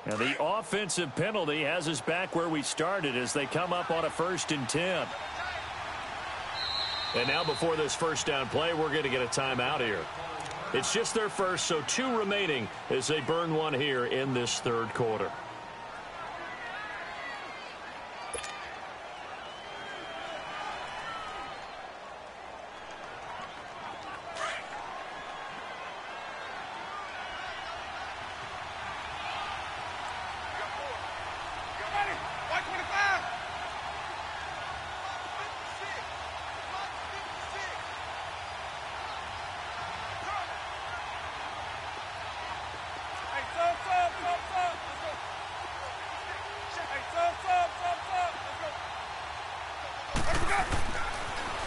Now the offensive penalty has us back where we started as they come up on a 1st and 10. And now before this first down play, we're going to get a timeout here. It's just their first, so 2 remaining as they burn one here in this 3rd quarter.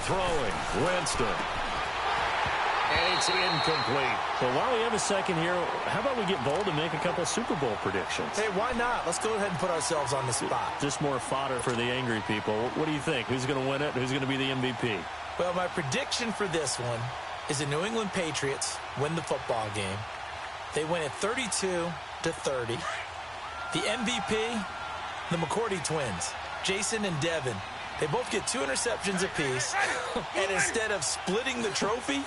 Throwing, Winston. And it's incomplete. So while we have a second here, how about we get bold and make a couple Super Bowl predictions? Hey, why not? Let's go ahead and put ourselves on the spot. Just more fodder for the angry people. What do you think? Who's going to win it? Who's going to be the MVP? Well, my prediction for this one is the New England Patriots win the football game. They win it 32-30. The MVP, the McCourty twins, Jason and Devin. They both get 2 interceptions apiece, and instead of splitting the trophy,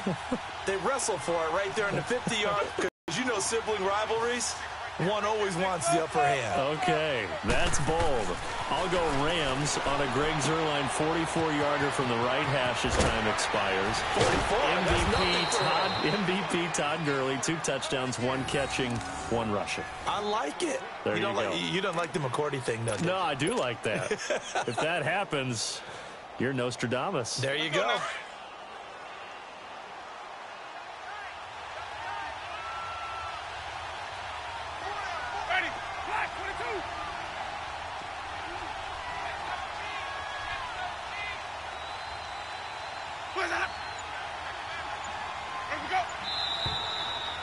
they wrestle for it right there in the 50-yard. Because you know sibling rivalries, one always wants the upper hand. Okay, that's bold. I'll go Rams on a Greg Zuerlein 44-yarder from the right hash as time expires. 44, MVP Todd Gurley, 2 touchdowns, 1 catching, 1 rushing. I like it. There you go. You don't like the McCourty thing, though, do you? No, I do like that. If that happens, you're Nostradamus. There you go.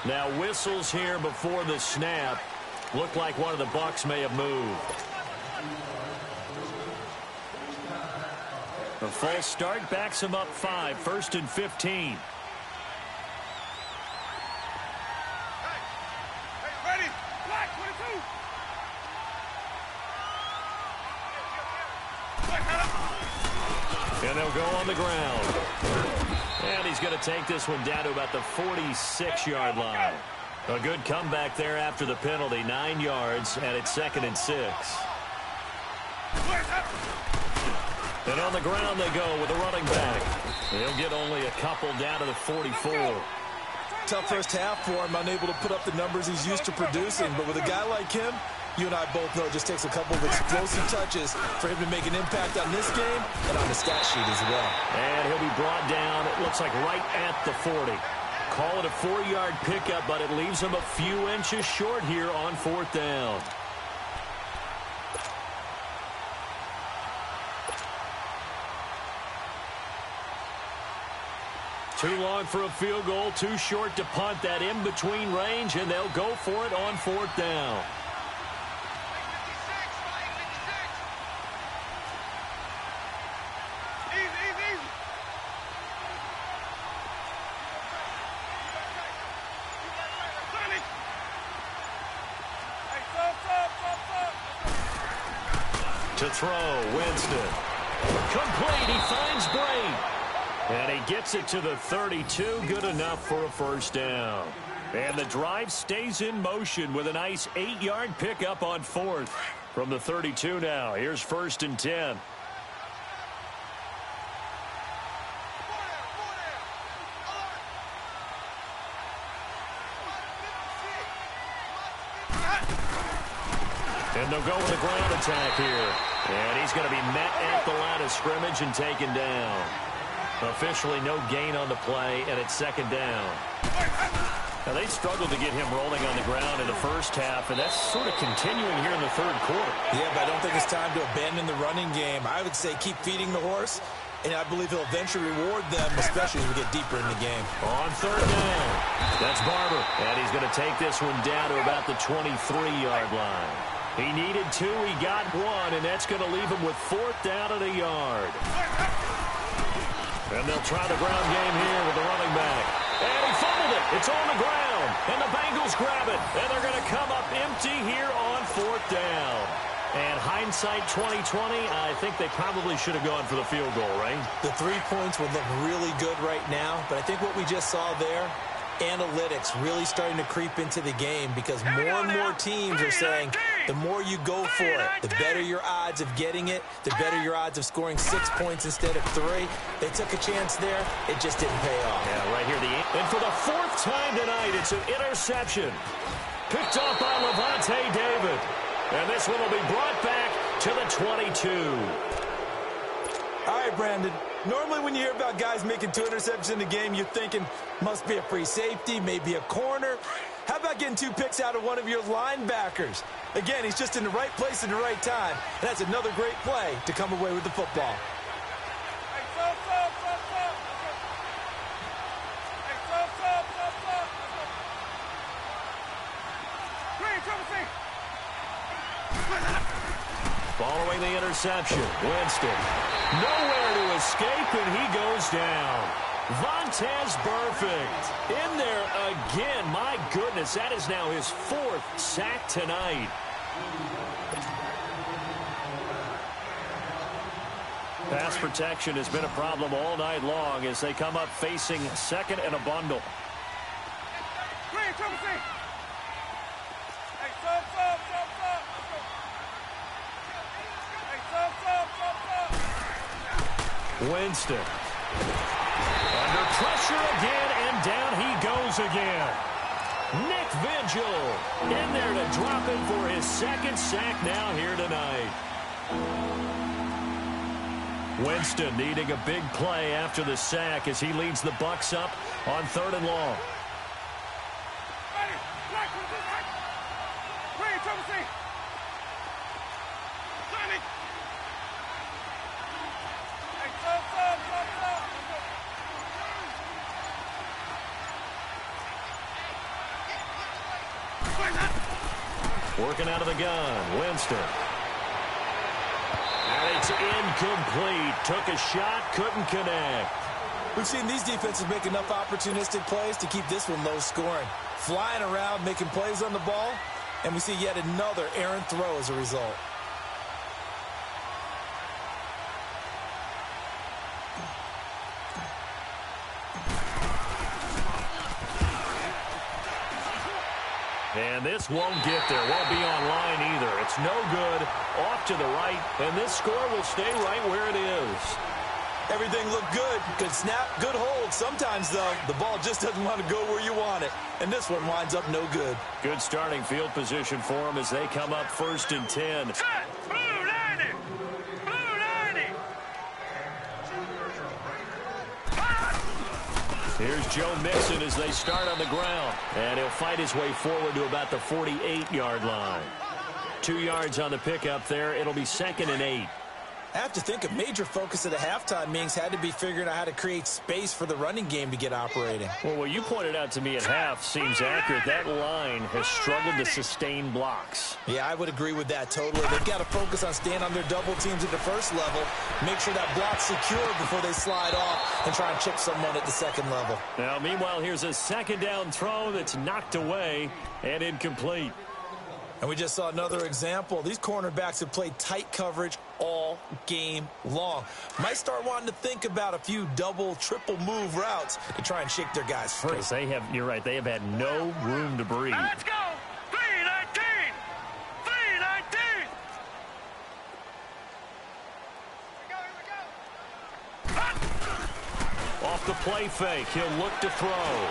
Now whistles here before the snap. Looked like one of the Bucs may have moved. A false start backs him up 5, 1st and 15. Ready? Black 22. And they'll go on the ground. And he's going to take this one down to about the 46-yard line. A good comeback there after the penalty. 9 yards, and it's 2nd and 6. And on the ground they go with a running back. He'll get only a couple down to the 44. Tough first half for him, unable to put up the numbers he's used to producing. But with a guy like him, you and I both know it just takes a couple of explosive touches for him to make an impact on this game and on the stat sheet as well. And he'll be brought down, it looks like right at the 40. Call it a 4-yard pickup, but it leaves him a few inches short here on 4th down. Too long for a field goal, too short to punt. That in-between range, and they'll go for it on 4th down. To throw, Winston. Complete, he finds Bray. And he gets it to the 32, good enough for a 1st down. And the drive stays in motion with a nice 8-yard pickup on 4th. From the 32 now, here's 1st and 10. And they'll go with a ground attack here. And he's going to be met at the line of scrimmage and taken down. Officially no gain on the play, and it's 2nd down. Now, they struggled to get him rolling on the ground in the first half, and that's sort of continuing here in the 3rd quarter. Yeah, but I don't think it's time to abandon the running game. I would say keep feeding the horse, and I believe he'll eventually reward them, especially as we get deeper in the game. On 3rd down, that's Barber, and he's going to take this one down to about the 23-yard line. He needed 2, he got 1, and that's going to leave him with 4th down at a yard. And they'll try the ground game here with the running back. And he fumbled it. It's on the ground. And the Bengals grab it. And they're going to come up empty here on 4th down. And hindsight 2020, I think they probably should have gone for the field goal, right? The 3 points would look really good right now, but I think what we just saw there, analytics really starting to creep into the game because more and more teams are saying the more you go for it, the better your odds of getting it, the better your odds of scoring 6 points instead of 3. They took a chance there. It just didn't pay off. Yeah, right here. And for the 4th time tonight, it's an interception. Picked off by Lavonte David. And this one will be brought back to the 22. All right, Brandon. Normally when you hear about guys making 2 interceptions in a game, you're thinking must be a free safety, maybe a corner. How about getting 2 picks out of one of your linebackers? Again, he's just in the right place at the right time. And that's another great play to come away with the football. Following the interception, Winston nowhere to escape, and he goes down. Vontaze Burfict in there again. My goodness, that is now his 4th sack tonight. Pass protection has been a problem all night long as they come up facing 2nd and a bundle. Winston under pressure again, and down he goes again. Nick Vigil in there to drop it for his 2nd sack now here tonight. Winston needing a big play after the sack as he leads the Bucs up on 3rd and long. Working out of the gun, Winston. And it's incomplete. Took a shot, couldn't connect. We've seen these defenses make enough opportunistic plays to keep this one low scoring. Flying around, making plays on the ball, and we see yet another errant throw as a result. And this won't get there. Won't be online either. It's no good. Off to the right. And this score will stay right where it is. Everything looked good. Good snap, good hold. Sometimes, though, the ball just doesn't want to go where you want it. And this one winds up no good. Good starting field position for them as they come up 1st and 10. Here's Joe Mixon as they start on the ground. And he'll fight his way forward to about the 48-yard line. 2 yards on the pickup there. It'll be 2nd and 8. I have to think a major focus at the halftime means had to be figuring out how to create space for the running game to get operating. Well, what you pointed out to me at half seems accurate. That line has struggled to sustain blocks. Yeah, I would agree with that totally. They've got to focus on staying on their double teams at the 1st level, make sure that block's secure before they slide off and try and chip someone at the 2nd level. Now, meanwhile, here's a 2nd down throw that's knocked away and incomplete. And we just saw another example. These cornerbacks have played tight coverage all game long. Might start wanting to think about a few double, triple move routes to try and shake their guys free. Because you're right, they have had no room to breathe. Now let's go. 319. 319. Here we go. Off the play fake, he'll look to throw.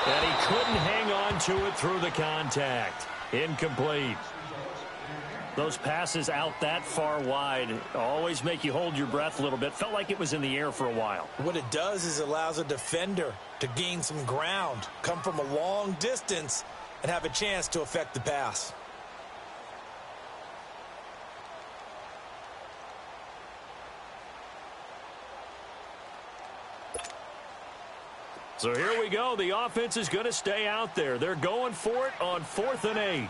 And he couldn't hang on to it through the contact. Incomplete. Those passes out that far wide always make you hold your breath a little bit. Felt like it was in the air for a while. What it does is it allows a defender to gain some ground, come from a long distance, and have a chance to affect the pass. So here we go. The offense is going to stay out there. They're going for it on 4th and 8.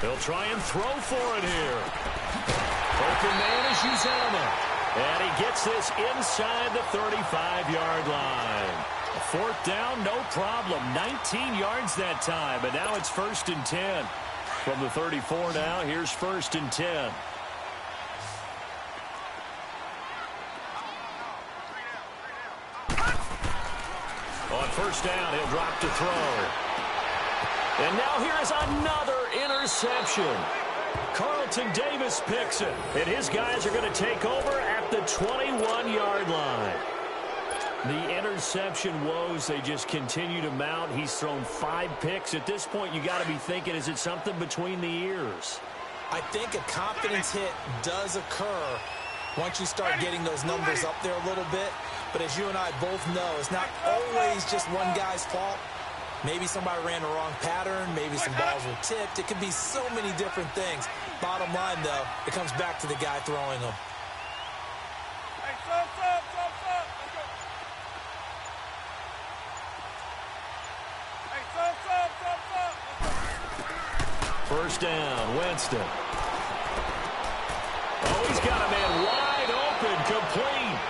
They'll try and throw for it here. open man is Uzomah. And he gets this inside the 35-yard line. A fourth down, no problem. 19 yards that time, and now it's 1st and 10. From the 34 now, here's 1st and 10. On 1st down, he'll drop to throw. And now here is another interception. Carlton Davis picks it, and his guys are going to take over at the 21-yard line. The interception woes, they just continue to mount. He's thrown 5 picks. At this point, you got to be thinking, is it something between the ears? I think a confidence hit does occur once you start getting those numbers up there a little bit. But as you and I both know, it's not always just one guy's fault. Maybe somebody ran the wrong pattern. Maybe some balls were tipped. It could be so many different things. Bottom line, though, it comes back to the guy throwing them. Hey, stop. Let's go. Hey, stop. 1st down, Winston. Oh, he's got a man wide open, complete.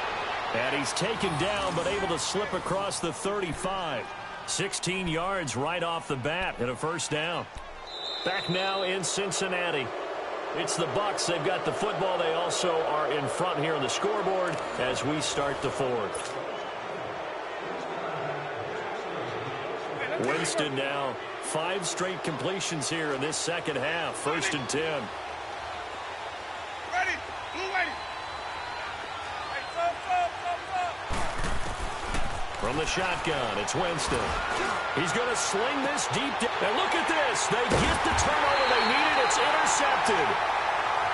And he's taken down, but able to slip across the 35. 16 yards right off the bat and a 1st down. Back now in Cincinnati. It's the Bucs. They've got the football. They also are in front here on the scoreboard as we start the 4th. Winston now 5 straight completions here in this second half. 1st and 10. Ready. Blue ready. Hey, stop. From the shotgun, it's Winston. He's going to sling this deep. And look at this. They get the turnover they needed. It's intercepted.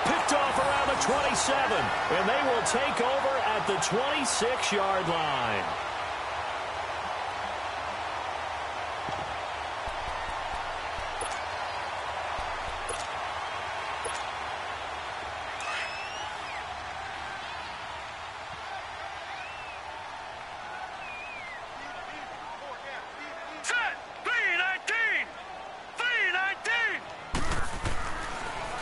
Picked off around the 27. And they will take over at the 26-yard line.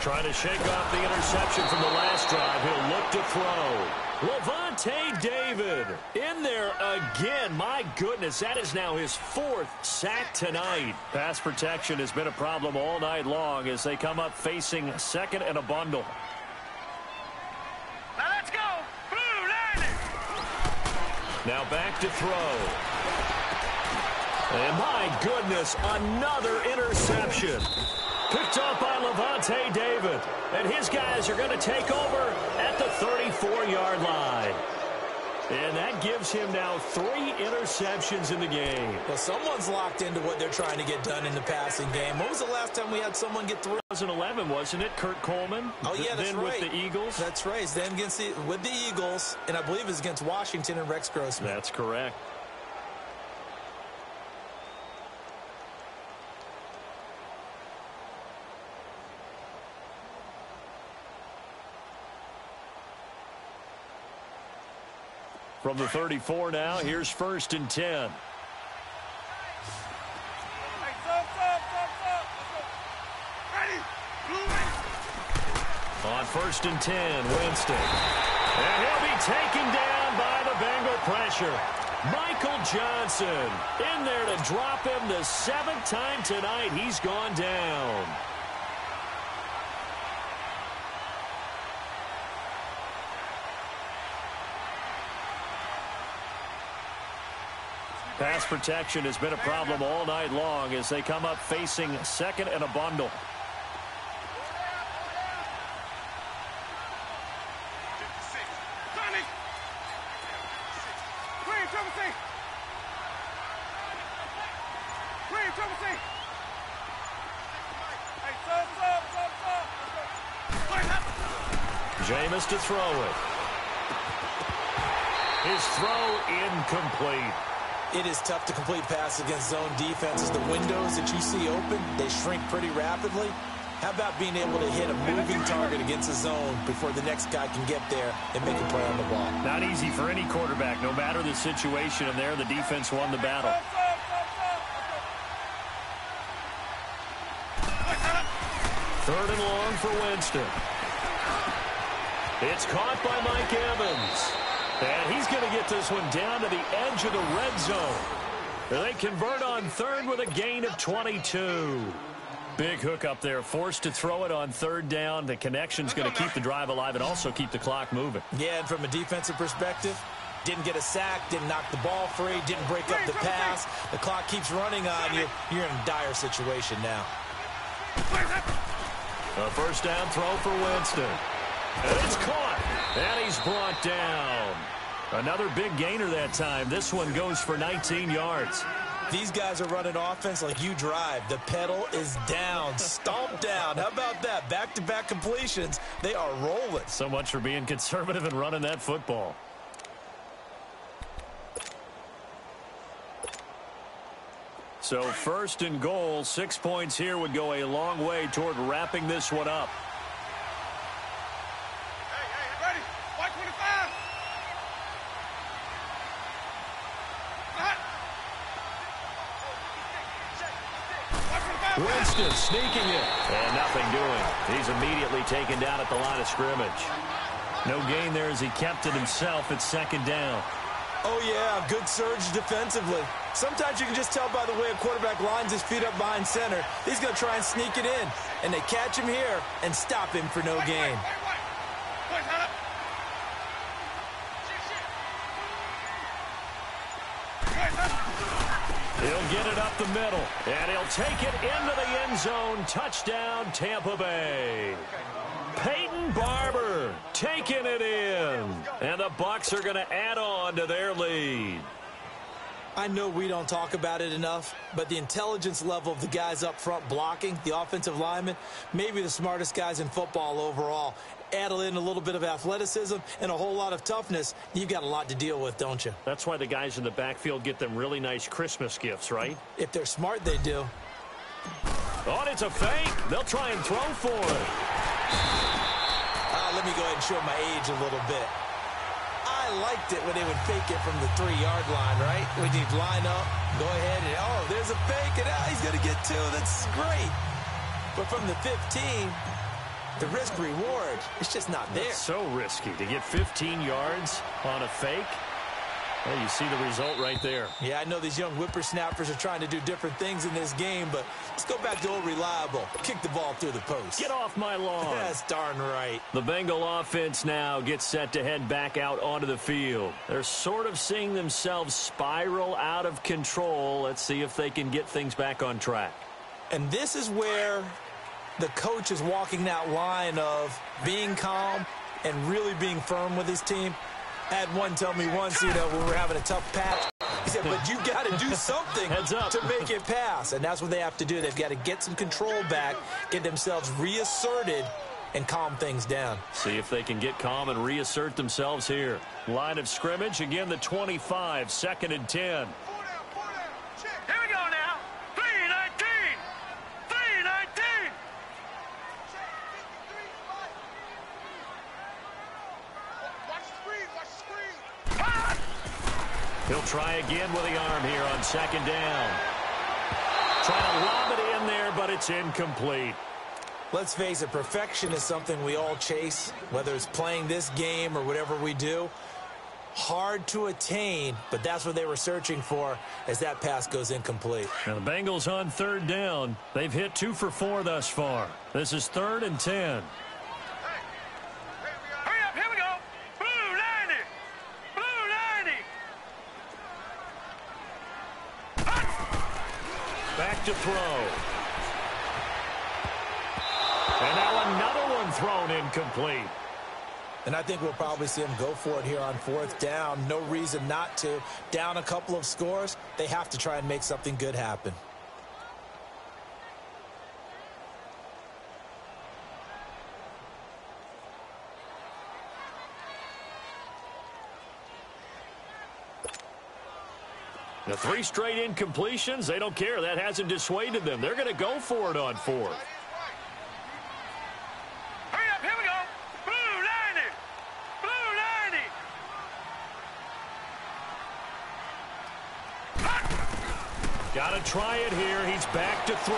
Trying to shake off the interception from the last drive. He'll look to throw. Lavonte David in there again. My goodness, that is now his 4th sack tonight. Pass protection has been a problem all night long as they come up facing 2nd and a bundle. Now let's go. Blue Lightning. Now back to throw. And my goodness, another interception. Picked up by Lavonte David. And his guys are going to take over at the 34-yard line. And that gives him now 3 interceptions in the game. Well, someone's locked into what they're trying to get done in the passing game. When was the last time we had someone get through? 2011, wasn't it? Kurt Coleman. Oh, yeah, that's then right. with the Eagles. That's right. Then with the Eagles, and I believe it was against Washington and Rex Grossman. That's correct. From the 34 now, here's 1st and 10. Hey, stop. Ready. Blue ready. On 1st and 10, Winston. And he'll be taken down by the Bengal pressure. Michael Johnson in there to drop him the 7th time tonight. He's gone down. Pass protection has been a problem all night long as they come up facing 2nd and a bundle. Jameis to throw it. His throw incomplete. It is tough to complete passes against zone defenses. The windows that you see open, they shrink pretty rapidly. How about being able to hit a moving target against a zone before the next guy can get there and make a play on the ball? Not easy for any quarterback, no matter the situation, and there the defense won the battle. Third and long for Winston. It's caught by Mike Evans. And he's going to get this one down to the edge of the red zone. They convert on third with a gain of 22. Big hook up there, forced to throw it on third down. The connection's going to keep the drive alive and also keep the clock moving. Yeah, and from a defensive perspective, didn't get a sack, didn't knock the ball free, didn't break up the pass. The clock keeps running on you. You're in a dire situation now. A first down throw for Winston. And it's caught. And he's brought down. Another big gainer that time. This one goes for 19 yards. These guys are running offense like you drive. The pedal is down, stomped down. How about that? Back-to-back completions. They are rolling. So much for being conservative and running that football. So first and goal, 6 points here would go a long way toward wrapping this one up. Hey, ready? White 25. Winston sneaking it. And nothing doing. He's immediately taken down at the line of scrimmage. No gain there as he kept it himself at second down. Oh, yeah, good surge defensively. Sometimes you can just tell by the way a quarterback lines his feet up behind center. He's going to try and sneak it in. And they catch him here and stop him for no gain. He'll get it up the middle, and he'll take it into the end zone. Touchdown, Tampa Bay. Peyton Barber taking it in, and the Bucs are going to add on to their lead. I know we don't talk about it enough, but the intelligence level of the guys up front blocking, the offensive linemen, maybe the smartest guys in football overall. Add in a little bit of athleticism and a whole lot of toughness, you've got a lot to deal with, don't you? That's why the guys in the backfield get them really nice Christmas gifts, right? If they're smart, they do. Oh, and it's a fake. They'll try and throw for it. Let me go ahead and show my age a little bit. I liked it when they would fake it from the 3-yard line, right? When you'd line up, go ahead, and oh, there's a fake, and he's going to get 2. That's great. But from the 15, the risk-reward, it's just not there. It's so risky to get 15 yards on a fake. Well, you see the result right there. Yeah, I know these young whippersnappers are trying to do different things in this game, but let's go back to old reliable. Kick the ball through the post. Get off my lawn. That's darn right. The Bengal offense now gets set to head back out onto the field. They're sort of seeing themselves spiral out of control. Let's see if they can get things back on track. And this is where the coach is walking that line of being calm and really being firm with his team. I had one tell me once, when we were having a tough patch, he said, but you got to do something to make it pass. And that's what they have to do. They've got to get some control back, get themselves reasserted, and calm things down. See if they can get calm and reassert themselves here. Line of scrimmage, again the 25, 2nd and 10. Here we go now. 3-19. 3-19. He'll try again with the arm here on 2nd down. Trying to lob it in there, but it's incomplete. Let's face it, perfection is something we all chase, whether it's playing this game or whatever we do. Hard to attain, but that's what they were searching for as that pass goes incomplete. Now the Bengals on 3rd down. They've hit 2 for 4 thus far. This is 3rd and 10. Back to throw. And now another one thrown incomplete. And I think we'll probably see them go for it here on 4th down. No reason not to. Down a couple of scores, they have to try and make something good happen. The 3 straight incompletions, they don't care. That hasn't dissuaded them. They're going to go for it on 4th. Hurry up, here we go. Blue 90. Blue 90. Got to try it here. He's back to throw.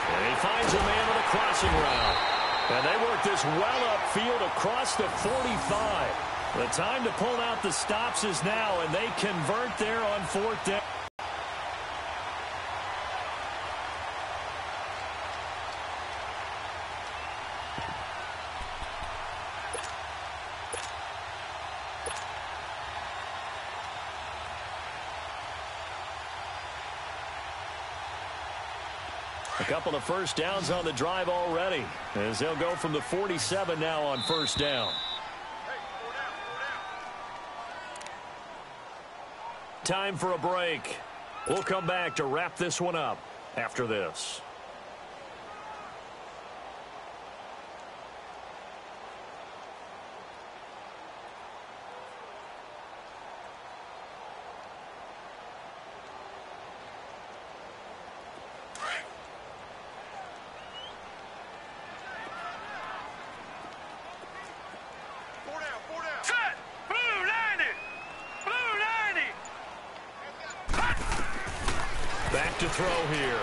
And he finds a man with a crossing route. And they work this well upfield across the 45. The time to pull out the stops is now, and they convert there on 4th down. A couple of first downs on the drive already, as they'll go from the 47 now on 1st down. Time for a break. We'll come back to wrap this one up after this. Back to throw here.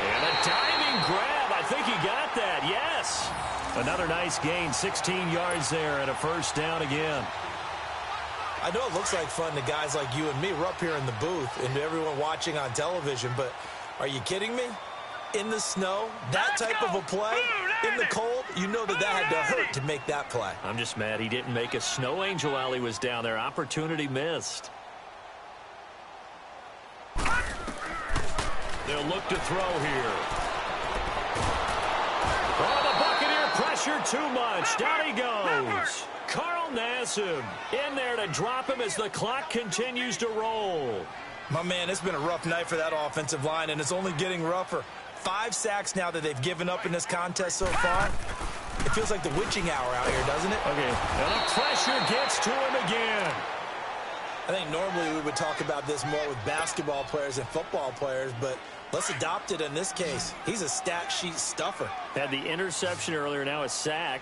And a diving grab. I think he got that. Yes. Another nice gain. 16 yards there and a 1st down again. I know it looks like fun to guys like you and me. We're up here in the booth and to everyone watching on television, but are you kidding me? In the snow, that type of a play, in the cold, you know that had to hurt to make that play. I'm just mad he didn't make a snow angel while he was down there. Opportunity missed. They'll look to throw here. Oh, the Buccaneer pressure too much. Down he goes. Carl Nassib in there to drop him as the clock continues to roll. My man, it's been a rough night for that offensive line, and it's only getting rougher. 5 sacks now that they've given up in this contest so far. It feels like the witching hour out here, doesn't it? Okay, and the pressure gets to him again. I think normally we would talk about this more with basketball players and football players, but let's adopt it in this case. He's a stat sheet stuffer. Had the interception earlier, now a sack.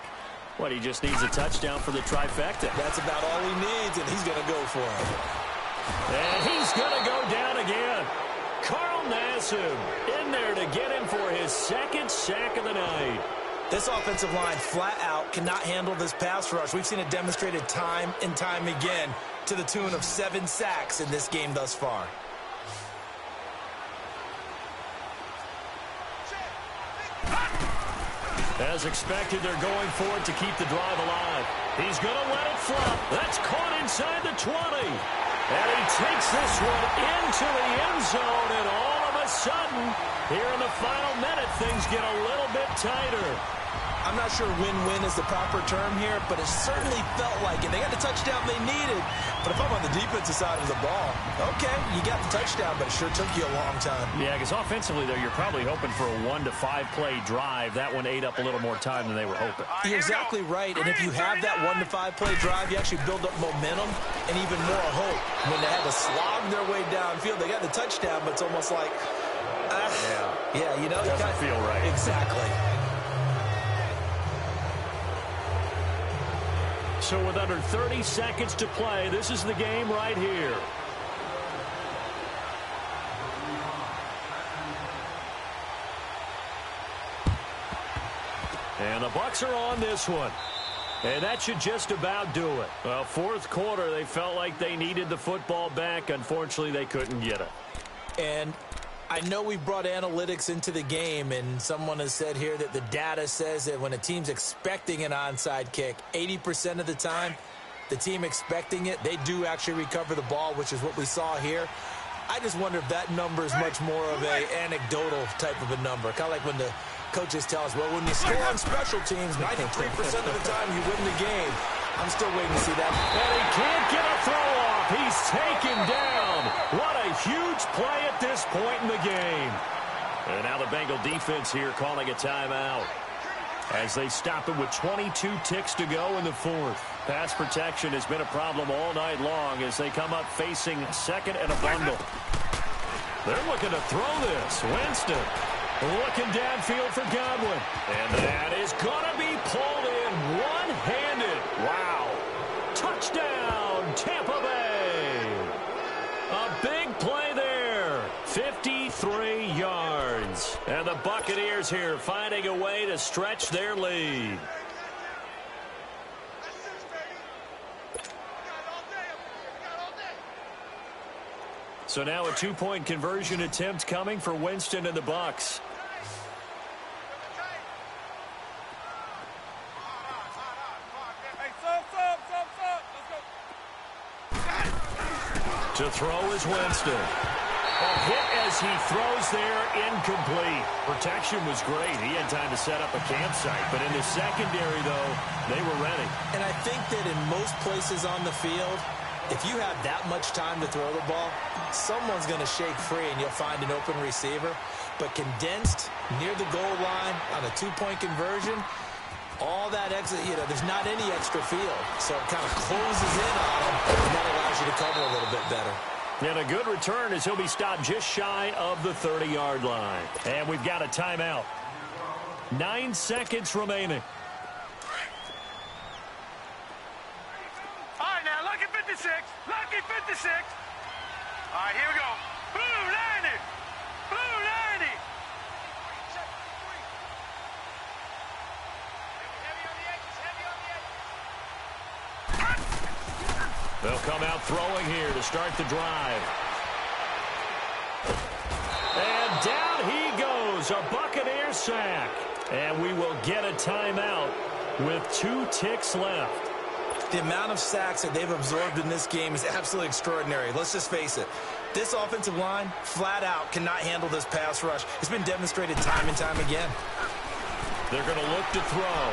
What, he just needs a touchdown for the trifecta. That's about all he needs, and he's going to go for it. And he's going to go down again. Carl Nassib in there to get him for his 2nd sack of the night. This offensive line flat out cannot handle this pass rush. We've seen it demonstrated time and time again to the tune of 7 sacks in this game thus far. As expected, they're going for it to keep the drive alive. He's going to let it flop. That's caught inside the 20. And he takes this one into the end zone, and all of a sudden, here in the final minute, things get a little bit tighter. I'm not sure win-win is the proper term here, but it certainly felt like it. They got the touchdown they needed, but if I'm on the defensive side of the ball, okay, you got the touchdown, but it sure took you a long time. Yeah, because offensively, though, you're probably hoping for a 1 to 5 play drive. That one ate up a little more time than they were hoping. You're exactly right, and if you have that 1 to 5 play drive, you actually build up momentum and even more hope. When they had to slog their way downfield, they got the touchdown, but it's almost like, yeah, you know, it doesn't feel right. Exactly. So with under 30 seconds to play, this is the game right here. And the Bucs are on this one. And that should just about do it. Well, 4th quarter, they felt like they needed the football back. Unfortunately, they couldn't get it. And I know we brought analytics into the game, and someone has said here that the data says that when a team's expecting an onside kick, 80% of the time, the team expecting it, they do actually recover the ball, which is what we saw here. I just wonder if that number is much more of an anecdotal type of a number. Kind of like when the coaches tell us, well, when you score on special teams, 93% of the time you win the game. I'm still waiting to see that. And he can't get a throw off. He's taken down. What a huge play at this point in the game. And now the Bengal defense here calling a timeout as they stop it with 22 ticks to go in the 4th. Pass protection has been a problem all night long as they come up facing 2nd and a bundle. They're looking to throw this. Winston looking downfield for Godwin. And that is going to be pulled in one-handed. Wow. Touchdown, Tampa Bay. A big play there. 53 yards. And the Buccaneers Bears here finding a way to stretch their lead. So now a two-point conversion attempt coming for Winston and the Bucs. To throw is Winston. A hit as he throws there, incomplete. Protection was great. He had time to set up a campsite. But in the secondary, though, they were ready. And I think that in most places on the field, if you have that much time to throw the ball, someone's going to shake free and you'll find an open receiver. But condensed near the goal line on a two-point conversion, all that exit, there's not any extra field. So it kind of closes in on him, and that allows you to cover a little bit better. And a good return as he'll be stopped just shy of the 30-yard line. And we've got a timeout. 9 seconds remaining. All right, now, lucky 56. Lucky 56. All right, here we go. Blue 90. Blue 90. They'll come out throwing here to start the drive. And down he goes. A Buccaneer sack. And we will get a timeout with 2 ticks left. The amount of sacks that they've absorbed in this game is absolutely extraordinary. Let's just face it. This offensive line, flat out, cannot handle this pass rush. It's been demonstrated time and time again. They're going to look to throw.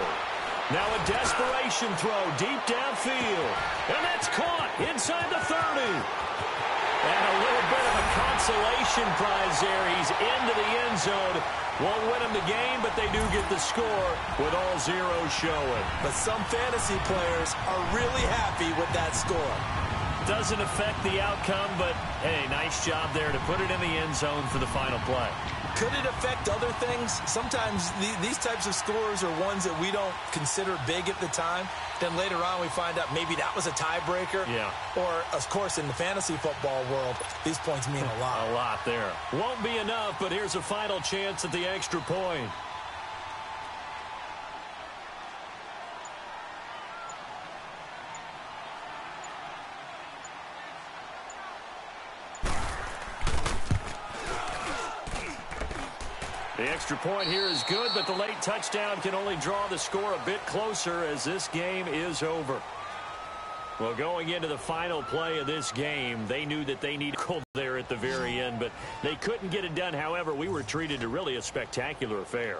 Now a desperation throw deep downfield. And that's caught inside the 30. And a little bit of a consolation prize there. He's into the end zone. Won't win him the game, but they do get the score with all zeros showing. But some fantasy players are really happy with that score. Doesn't affect the outcome, but, hey, nice job there to put it in the end zone for the final play. Could it affect other things? Sometimes these types of scores are ones that we don't consider big at the time. Then later on we find out maybe that was a tiebreaker. Yeah. Or, of course, in the fantasy football world, these points mean a lot. A lot there. Won't be enough, but here's a final chance at the extra point. The extra point here is good, but the late touchdown can only draw the score a bit closer as this game is over. Well, going into the final play of this game, they knew that they needed goal there at the very end, but they couldn't get it done. However, we were treated to really a spectacular affair.